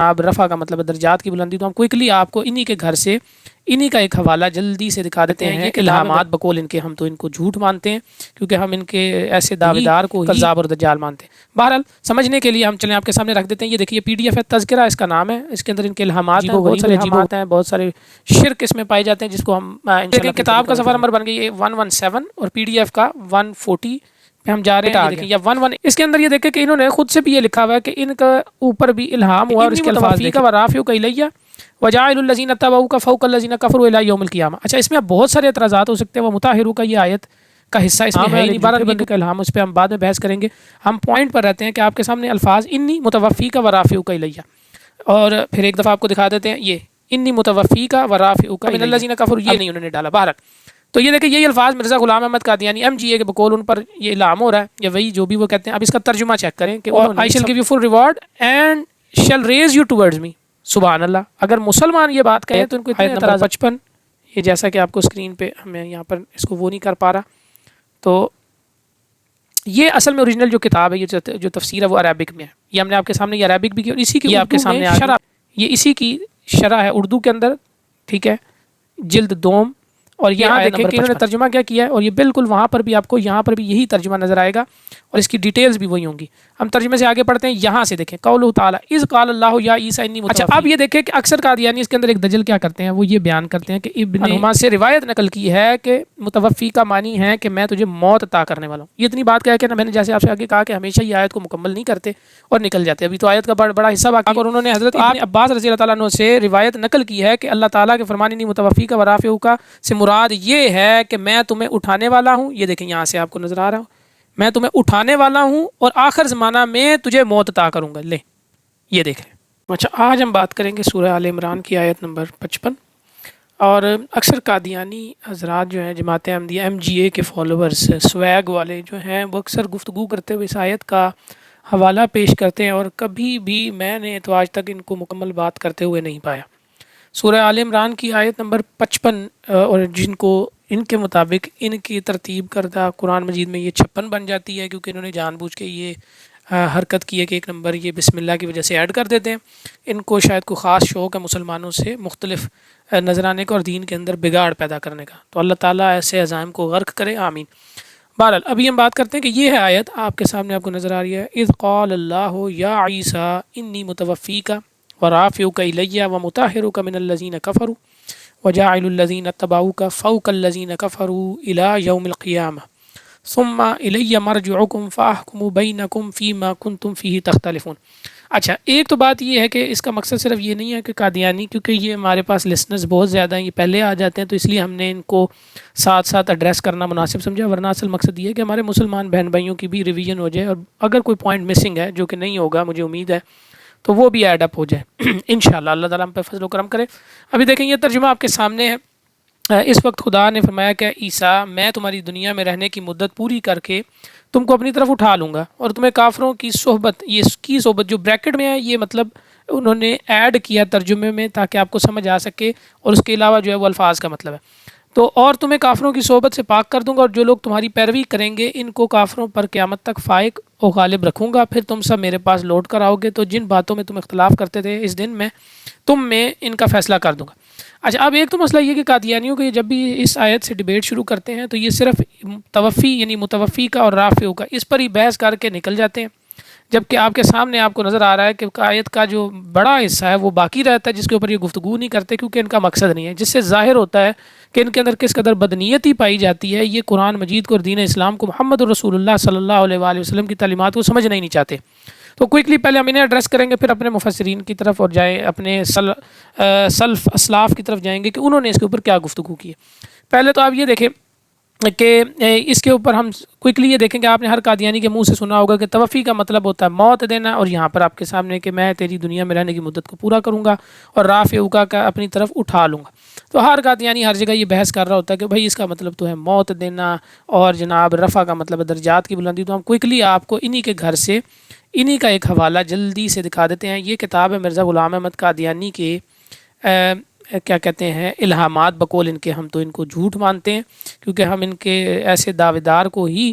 آپ رفع کا مطلب درجات کی بلندی، تو ہم کوئکلی آپ کو انہی کے گھر سے انہی کا ایک حوالہ جلدی سے دکھا دیتے ہیں۔ الہامات بقول ان کے ہم تو ان کو جھوٹ مانتے ہیں کیونکہ ہم ان کے ایسے دعویدار کو کذاب اور دجال مانتے ہیں۔ بہرحال سمجھنے کے لیے ہم چلیں آپ کے سامنے رکھ دیتے ہیں۔ یہ دیکھیے پی ڈی ایف ہے، تذکرہ اس کا نام ہے، اس کے اندر ان کے الہامات ہیں، بہت سارے الہامات ہیں، بہت سارے شرک اس میں پائے جاتے ہیں جس کو ہم انشاءاللہ کتاب کا صفحہ نمبر بن گئی 117 اور پی ڈی ایف کا 140 پہ ہم جا رہے ہیں۔ دیکھیں یا 11 اس کے اندر یہ دیکھیں کہ انہوں نے خود سے بھی یہ لکھا ہوا ہے کہ ان کا اوپر بھی الہام ہوا اور اس کے الفاظ دیکھیں ورافعک الیہ وجاعل الذین اتبعوک فوق الذین کفروا الی یوم القیامہ۔ اچھا اس میں اب بہت سارے اعتراضات ہو سکتے ہیں، وہ مطہروں کا یہ آیت کا حصہ اس میں ہے ہی نہیں، بارہ بندے کا الہام، اس پہ ہم بعد میں بحث کریں گے۔ ہم پوائنٹ پر رہتے ہیں کہ آپ کے سامنے الفاظ انی متوفیک ورافعک الیہ، اور پھر ایک دفعہ آپ کو دکھا دیتے ہیں یہ انی متوفیک ورافعک من الذین کفروا، یہ نہیں انہوں نے ڈالا۔ بہرحال تو یہ دیکھیں یہی الفاظ مرزا غلام احمد قادیانی ایم جی اے کے بقول ان پر یہ الہام ہو رہا ہے، یا وہی جو بھی وہ کہتے ہیں۔ اب اس کا ترجمہ چیک کریں کہ I shall give you full reward and shall raise you towards me, سبحان اللہ۔ اگر مسلمان یہ بات کہیں تو ان کو اتنے اعتراض 55 یہ جیسا کہ آپ کو اسکرین پہ ہمیں یہاں پر اس کو وہ نہیں کر پا رہا، تو یہ اصل میں اوریجنل جو کتاب ہے، یہ جو تفسیر ہے وہ عربک میں ہے، یہ ہم نے آپ کے سامنے یہ عربک بھی کی اور اسی کی آپ کے سامنے شرح، یہ اسی کی شرح ہے اردو کے اندر، ٹھیک ہے، جلد دوم، اور یہاں دیکھیں کہ انہوں نے ترجمہ کیا کیا ہے، اور یہ بالکل وہاں پر بھی آپ کو یہاں پر بھی یہی ترجمہ نظر آئے گا اور اس کی ڈیٹیلز بھی وہی ہوں گی۔ ہم ترجمے سے آگے پڑھتے ہیں، یہاں سے دیکھیں قولہ تعالی اذ قال اللہ یا عیسی انی متوفیک۔ اچھا اب یہ دیکھیں کہ اکثر قادیانی اس کے اندر ایک دجل کیا کرتے ہیں، وہ یہ بیان کرتے ہیں کہ ابن عمر سے روایت نقل کی ہے کہ متوفی کا معنی ہے کہ میں تجھے موت عطا کرنے والا ہوں۔ یہ اتنی بات کہہ کے میں نے جیسے آپ سے آگے کہا کہ ہمیشہ یہ آیت کو مکمل نہیں کرتے اور نکل جاتے، ابھی تو آیت کا بڑا حصہ باقی، اور انہوں نے حضرت ابن عباس رضی اللہ تعالیٰ عنہ سے روایت نقل کی ہے کہ اللہ تعالیٰ کے فرمان انی متوفی کا ورافعک سے مراد یہ ہے کہ میں تمہیں اٹھانے والا ہوں۔ یہ دیکھیں یہاں سے آپ کو نظر آ رہا ہوں، میں تمہیں اٹھانے والا ہوں اور آخر زمانہ میں تجھے موت عطا کروں گا، لے یہ دیکھ لیں۔ اچھا آج ہم بات کریں گے سورہ آل عمران کی آیت نمبر 55، اور اکثر قادیانی حضرات جو ہیں جماعت احمدیہ ایم جی اے کے فالوورز سویگ والے جو ہیں وہ اکثر گفتگو کرتے ہوئے اس آیت کا حوالہ پیش کرتے ہیں، اور کبھی بھی میں نے تو آج تک ان کو مکمل بات کرتے ہوئے نہیں پایا۔ سورہ آل عمران کی آیت نمبر 55، اور جن کو ان کے مطابق ان کی ترتیب کردہ قرآن مجید میں یہ 56 بن جاتی ہے، کیونکہ انہوں نے جان بوجھ کے یہ حرکت کی ہے کہ ایک نمبر یہ بسم اللہ کی وجہ سے ایڈ کر دیتے ہیں۔ ان کو شاید کوئی خاص شوق ہے مسلمانوں سے مختلف نظرانے کا اور دین کے اندر بگاڑ پیدا کرنے کا، تو اللہ تعالیٰ ایسے عزائم کو غرق کرے، آمین۔ بہرحال ابھی ہم بات کرتے ہیں کہ یہ ہے آیت آپ کے سامنے آپ کو نظر آ رہی ہے، اذ قال اللہ یا عیسیٰ انی متوفیک ورافعک الیہ ومطہرک من الذین کفروا وجاعل الذین اتبعوک فوق الذین کفروا الی یوم القیامہ ثم الی مرجعکم فاحکم بینکم فیما کنتم فیہ تختلفون۔ اچھا ایک تو بات یہ ہے کہ اس کا مقصد صرف یہ نہیں ہے کہ قادیانی، کیونکہ یہ ہمارے پاس لسنرز بہت زیادہ ہیں، یہ پہلے آ جاتے ہیں، تو اس لیے ہم نے ان کو ساتھ ساتھ ایڈریس کرنا مناسب سمجھا، ورنہ اصل مقصد یہ ہے کہ ہمارے مسلمان بہن بھائیوں کی بھی ریویژن ہو جائے، اور اگر کوئی پوائنٹ مسنگ ہے جو کہ نہیں ہوگا مجھے امید ہے تو وہ بھی ایڈ اپ ہو جائے انشاءاللہ، اللہ تعالیٰ ہم پہ فضل و کرم کرے۔ ابھی دیکھیں یہ ترجمہ آپ کے سامنے ہے۔ اس وقت خدا نے فرمایا کہ عیسیٰ میں تمہاری دنیا میں رہنے کی مدت پوری کر کے تم کو اپنی طرف اٹھا لوں گا اور تمہیں کافروں کی صحبت، یہ اس کی صحبت جو بریکٹ میں ہے یہ مطلب انہوں نے ایڈ کیا ترجمے میں تاکہ آپ کو سمجھ آ سکے، اور اس کے علاوہ جو ہے وہ الفاظ کا مطلب ہے، تو اور تمہیں کافروں کی صحبت سے پاک کر دوں گا، اور جو لوگ تمہاری پیروی کریں گے ان کو کافروں پر قیامت تک فائق و غالب رکھوں گا، پھر تم سب میرے پاس لوٹ کر آؤ گے، تو جن باتوں میں تم اختلاف کرتے تھے اس دن میں تم میں ان کا فیصلہ کر دوں گا۔ اچھا اب ایک تو مسئلہ یہ کہ قادیانیوں کے جب بھی اس آیت سے ڈیبیٹ شروع کرتے ہیں تو یہ صرف توفی یعنی متوفی کا اور رافع کا اس پر ہی بحث کر کے نکل جاتے ہیں، جبکہ آپ کے سامنے آپ کو نظر آ رہا ہے کہ آیت کا جو بڑا حصہ ہے وہ باقی رہتا ہے جس کے اوپر یہ گفتگو نہیں کرتے، کیونکہ ان کا مقصد نہیں ہے، جس سے ظاہر ہوتا ہے کہ ان کے اندر کس قدر بدنیتی پائی جاتی ہے، یہ قرآن مجید کو اور دین اسلام کو محمد رسول اللہ صلی اللہ علیہ وآلہ وسلم کی تعلیمات کو سمجھنا ہی نہیں چاہتے۔ تو کوئکلی پہلے ہم انہیں ایڈریس کریں گے، پھر اپنے مفسرین کی طرف اور جائیں اپنے سلف اسلاف کی طرف جائیں گے کہ انہوں نے اس کے اوپر کیا گفتگو کی ہے۔ پہلے تو آپ یہ دیکھیں کہ اس کے اوپر ہم کوئکلی یہ دیکھیں کہ آپ نے ہر قادیانی کے منہ سے سنا ہوگا کہ توفی کا مطلب ہوتا ہے موت دینا، اور یہاں پر آپ کے سامنے کہ میں تیری دنیا میں رہنے کی مدت کو پورا کروں گا اور رافع کا اپنی طرف اٹھا لوں گا۔ تو ہر قادیانی ہر جگہ یہ بحث کر رہا ہوتا ہے کہ بھائی اس کا مطلب تو ہے موت دینا، اور جناب رفع کا مطلب ہے درجات کی بلندی، تو ہم کوئکلی آپ کو انہی کے گھر سے انہی کا ایک حوالہ جلدی سے دکھا دیتے ہیں۔ یہ کتاب ہے مرزا غلام احمد قادیانی کے کیا کہتے ہیں الہامات بقول ان کے ہم تو ان کو جھوٹ مانتے ہیں، کیونکہ ہم ان کے ایسے دعویدار کو ہی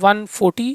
140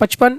55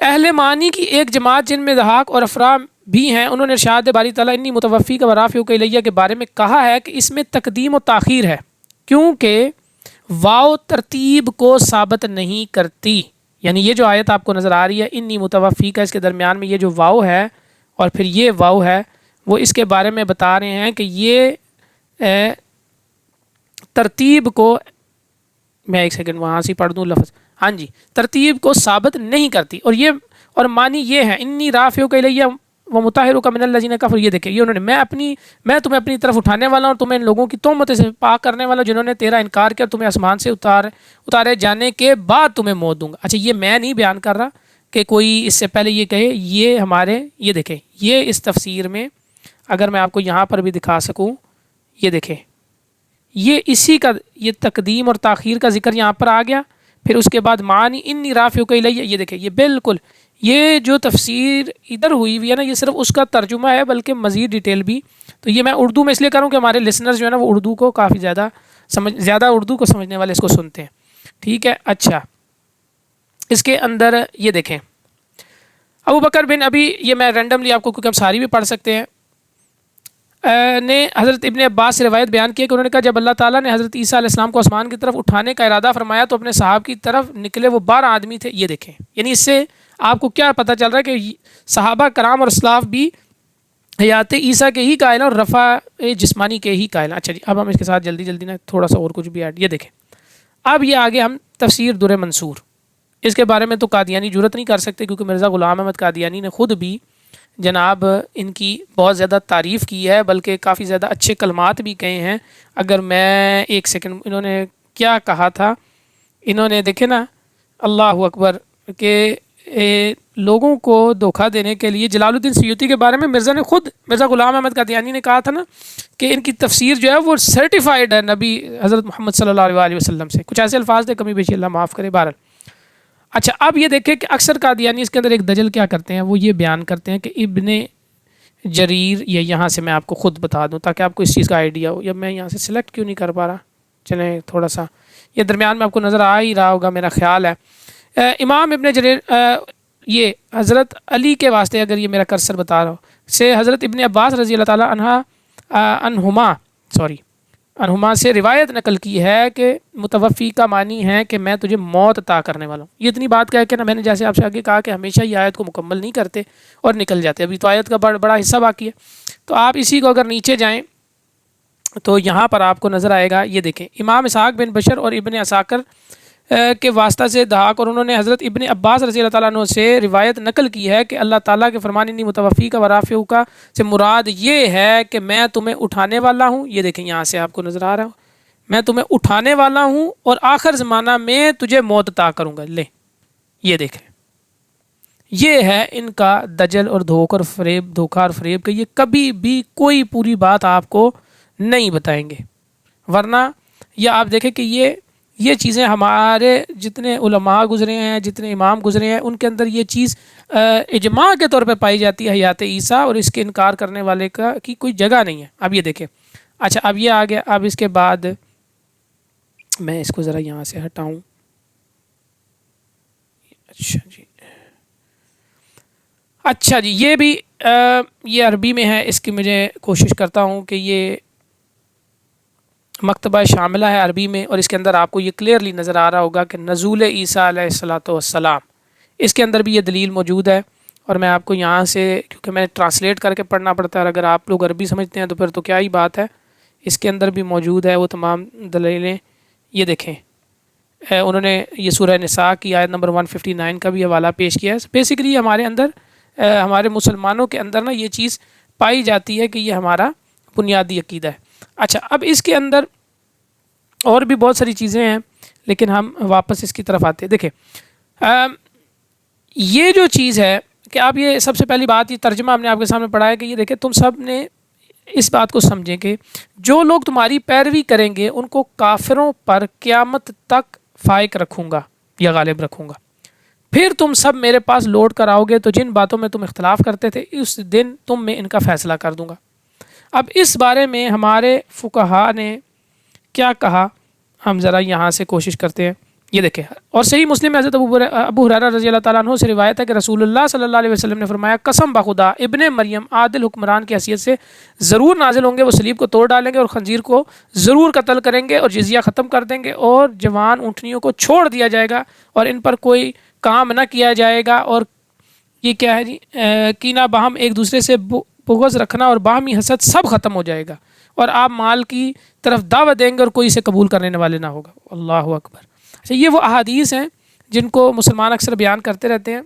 اہل معنی کی ایک جماعت جن میں ضحاک اور افرا بھی ہیں، انہوں نے ارشاد باری تعالیٰ انی متوفی کا ورافعک الیہ کے بارے میں کہا ہے کہ اس میں تقدیم و تاخیر ہے، کیونکہ واو ترتیب کو ثابت نہیں کرتی. یعنی یہ جو آیت آپ کو نظر آ رہی ہے انی متوفی کا، اس کے درمیان میں یہ جو واو ہے اور پھر یہ واو ہے، وہ اس کے بارے میں بتا رہے ہیں کہ یہ ترتیب کو، میں ایک سیکنڈ وہاں سے پڑھ دوں لفظ، ہاں جی، ترتیب کو ثابت نہیں کرتی. اور یہ اور معنی یہ ہے انی رافعک الیہ ومطہرک من الذین کفروا. یہ دیکھیں، یہ انہوں نے میں تمہیں اپنی طرف اٹھانے والا ہوں، تمہیں ان لوگوں کی تہمت سے پاک کرنے والا جنہوں نے تیرا انکار کیا، تمہیں آسمان سے اتارے جانے کے بعد تمہیں موت دوں گا. اچھا، یہ میں نہیں بیان کر رہا کہ کوئی اس سے پہلے یہ کہے، یہ ہمارے، یہ دیکھیں، یہ اس تفسیر میں اگر میں آپ کو یہاں پر بھی دکھا سکوں، یہ دیکھیں، یہ اسی کا، یہ تقدیم اور تاخیر کا ذکر یہاں پر آ گیا. پھر اس کے بعد معنی انی رافعک الیہ، یہ دیکھیں، یہ بالکل یہ جو تفسیر ادھر ہوئی ہوئی ہے نا، یہ صرف اس کا ترجمہ ہے، بلکہ مزید ڈیٹیل بھی. تو یہ میں اردو میں اس لیے کروں کہ ہمارے لسنرز جو ہے نا وہ اردو کو کافی زیادہ اردو کو سمجھنے والے اس کو سنتے ہیں. ٹھیک ہے. اچھا، اس کے اندر یہ دیکھیں، ابو بکر بن ابی، یہ میں رینڈملی آپ کو، کیونکہ ہم ساری بھی پڑھ سکتے ہیں، نے حضرت ابن عباس سے روایت بیان کی کہ انہوں نے کہا جب اللہ تعالیٰ نے حضرت عیسیٰ علیہ السلام کو آسمان کی طرف اٹھانے کا ارادہ فرمایا تو اپنے صحابہ کی طرف نکلے، وہ 12 آدمی تھے. یہ دیکھیں، یعنی اس سے آپ کو کیا پتہ چل رہا ہے کہ صحابہ کرام اور اسلاف بھی حیات عیسیٰ کے ہی قائل ہیں اور رفع جسمانی کے ہی قائل ہیں. اچھا جی، اب ہم اس کے ساتھ جلدی نا تھوڑا سا اور کچھ بھی ایڈ. یہ دیکھیں، اب یہ آگے ہم تفسیر در منصور، اس کے بارے میں تو قادیانی جرت نہیں کر سکتے، کیونکہ مرزا غلام احمد قادیانی نے خود بھی جناب ان کی بہت زیادہ تعریف کی ہے، بلکہ کافی زیادہ اچھے کلمات بھی کہے ہیں. اگر میں ایک سیکنڈ، انہوں نے کیا کہا تھا، انہوں نے دیکھے نا، اللہ اکبر، کہ لوگوں کو دھوکہ دینے کے لیے جلال الدین سیوطی کے بارے میں مرزا غلام احمد قادیانی نے کہا تھا نا کہ ان کی تفسیر جو ہے وہ سرٹیفائڈ ہے نبی حضرت محمد صلی اللہ علیہ وسلم سے. کچھ ایسے الفاظ تھے، کمی بیشی اللہ معاف کرے. بہرحال اچھا، اب یہ دیکھیں کہ اکثر قادیانی اس کے اندر ایک دجل کیا کرتے ہیں، وہ یہ بیان کرتے ہیں کہ ابن جریر، یہ یہاں سے میں آپ کو خود بتا دوں تاکہ آپ کو اس چیز کا آئیڈیا ہو. یا میں یہاں سے سلیکٹ کیوں نہیں کر پا رہا، چلیں تھوڑا سا، یہ درمیان میں آپ کو نظر آ ہی رہا ہوگا میرا خیال ہے. امام ابن جریر، یہ حضرت علی کے واسطے، اگر یہ میرا کرسر بتا رہا ہو، سے حضرت ابن عباس رضی اللہ تعالیٰ عنہما سے روایت نقل کی ہے کہ متوفی کا معنی ہے کہ میں تجھے موت عطا کرنے والا ہوں. یہ اتنی بات کہہ کے نا، میں نے جیسے آپ سے آگے کہا کہ ہمیشہ یہ آیت کو مکمل نہیں کرتے اور نکل جاتے، ابھی تو آیت کا بڑا حصہ باقی ہے. تو آپ اسی کو اگر نیچے جائیں تو یہاں پر آپ کو نظر آئے گا، یہ دیکھیں، امام اسحاق بن بشر اور ابن عساکر کے واسطہ سے دھاک، اور انہوں نے حضرت ابن عباس رضی اللہ تعالیٰ عنہ سے روایت نقل کی ہے کہ اللہ تعالیٰ کے فرمان انی متوفی کا ورافعک سے مراد یہ ہے کہ میں تمہیں اٹھانے والا ہوں. یہ دیکھیں، یہاں سے آپ کو نظر آ رہا ہوں، میں تمہیں اٹھانے والا ہوں اور آخر زمانہ میں تجھے موت عطا کروں گا. لے، یہ دیکھیں، یہ ہے ان کا دجل اور دھوکہ اور فریب کہ یہ کبھی بھی کوئی پوری بات آپ کو نہیں بتائیں گے. ورنہ یہ آپ دیکھیں کہ یہ چیزیں ہمارے جتنے علماء گزرے ہیں، جتنے امام گزرے ہیں، ان کے اندر یہ چیز اجماع کے طور پہ پائی جاتی ہے حیات عیسیٰ، اور اس کے انکار کرنے والے کی کوئی جگہ نہیں ہے. اب یہ دیکھیں، اچھا، اب یہ آ گیا. اب اس کے بعد میں اس کو ذرا یہاں سے ہٹاؤں. اچھا جی، یہ بھی یہ عربی میں ہے، اس کی مجھے کوشش کرتا ہوں کہ یہ مکتبہ شاملہ ہے عربی میں، اور اس کے اندر آپ کو یہ کلیئرلی نظر آ رہا ہوگا کہ نزول عیسیٰ علیہ السلام، اس کے اندر بھی یہ دلیل موجود ہے. اور میں آپ کو یہاں سے، کیونکہ میں ٹرانسلیٹ کر کے پڑھنا پڑتا ہے، اور اگر آپ لوگ عربی سمجھتے ہیں تو پھر تو کیا ہی بات ہے، اس کے اندر بھی موجود ہے وہ تمام دلیلیں. یہ دیکھیں، انہوں نے یہ سورہ نساء کی آیت نمبر 159 کا بھی حوالہ پیش کیا ہے. بیسیکلی ہمارے اندر، ہمارے مسلمانوں کے اندر نا یہ چیز پائی جاتی ہے کہ یہ ہمارا بنیادی عقیدہ ہے. اچھا، اب اس کے اندر اور بھی بہت ساری چیزیں ہیں، لیکن ہم واپس اس کی طرف آتے ہیں. دیکھیں، یہ جو چیز ہے کہ آپ، یہ سب سے پہلی بات، یہ ترجمہ ہم نے آپ کے سامنے پڑھا ہے کہ یہ دیکھیں، تم سب نے اس بات کو سمجھیں کہ جو لوگ تمہاری پیروی کریں گے ان کو کافروں پر قیامت تک فائق رکھوں گا یا غالب رکھوں گا. پھر تم سب میرے پاس لوٹ کر آؤ گے تو جن باتوں میں تم اختلاف کرتے تھے اس دن تم میں ان کا فیصلہ کر دوں گا. اب اس بارے میں ہمارے فقہا نے کیا کہا، ہم ذرا یہاں سے کوشش کرتے ہیں. یہ دیکھیں، اور صحیح مسلم میں حضرت ابو ہریرہ رضی اللہ تعالیٰ عنہ سے روایت ہے کہ رسول اللہ صلی اللہ علیہ وسلم نے فرمایا قسم بخدا ابن مریم عادل حکمران کی حیثیت سے ضرور نازل ہوں گے، وہ صلیب کو توڑ ڈالیں گے اور خنزیر کو ضرور قتل کریں گے اور جزیہ ختم کر دیں گے اور جوان اونٹنیوں کو چھوڑ دیا جائے گا اور ان پر کوئی کام نہ کیا جائے گا، اور یہ کیا ہے جی کینہ باہم ایک دوسرے سے بغض رکھنا اور باہمی حسد سب ختم ہو جائے گا، اور آپ مال کی طرف دعوت دیں گے اور کوئی اسے قبول کرنے والے نہ ہوگا۔ اللہ اکبر۔ اچھا، یہ وہ احادیث ہیں جن کو مسلمان اکثر بیان کرتے رہتے ہیں۔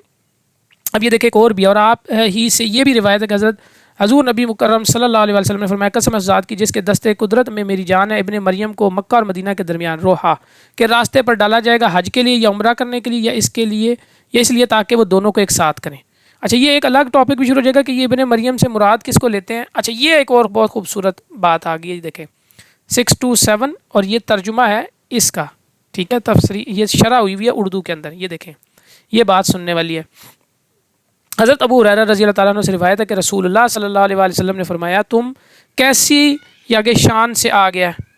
اب یہ دیکھیں ایک اور بھی، اور آپ ہی سے یہ بھی روایت ہے کہ حضرت حضور نبی مکرم صلی اللہ علیہ وسلم نے فرمایا قسم اس ذات کی جس کے دستے قدرت میں میری جان ہے، ابن مریم کو مکہ اور مدینہ کے درمیان روحا کے راستے پر ڈالا جائے گا، حج کے لیے یا عمرہ کرنے کے لیے یا اس لیے تاکہ وہ دونوں کو ایک ساتھ کریں۔ اچھا، یہ ایک الگ ٹاپک بھی شروع ہو جائے گا کہ یہ ابن مریم سے مراد کس کو لیتے ہیں۔ اچھا، یہ ایک اور بہت خوبصورت بات آ گئی ہے، دیکھیں 627، اور یہ ترجمہ ہے اس کا، ٹھیک ہے، تفسیر یہ شرح ہوئی ہوئی ہے اردو کے اندر۔ یہ دیکھیں، یہ بات سننے والی ہے۔ حضرت ابو ہریرہ رضی اللہ تعالیٰ عنہ سے روایت ہے کہ رسول اللہ صلی اللہ علیہ وسلم نے فرمایا تم کیسی یاگے شان سے آ گیا ہے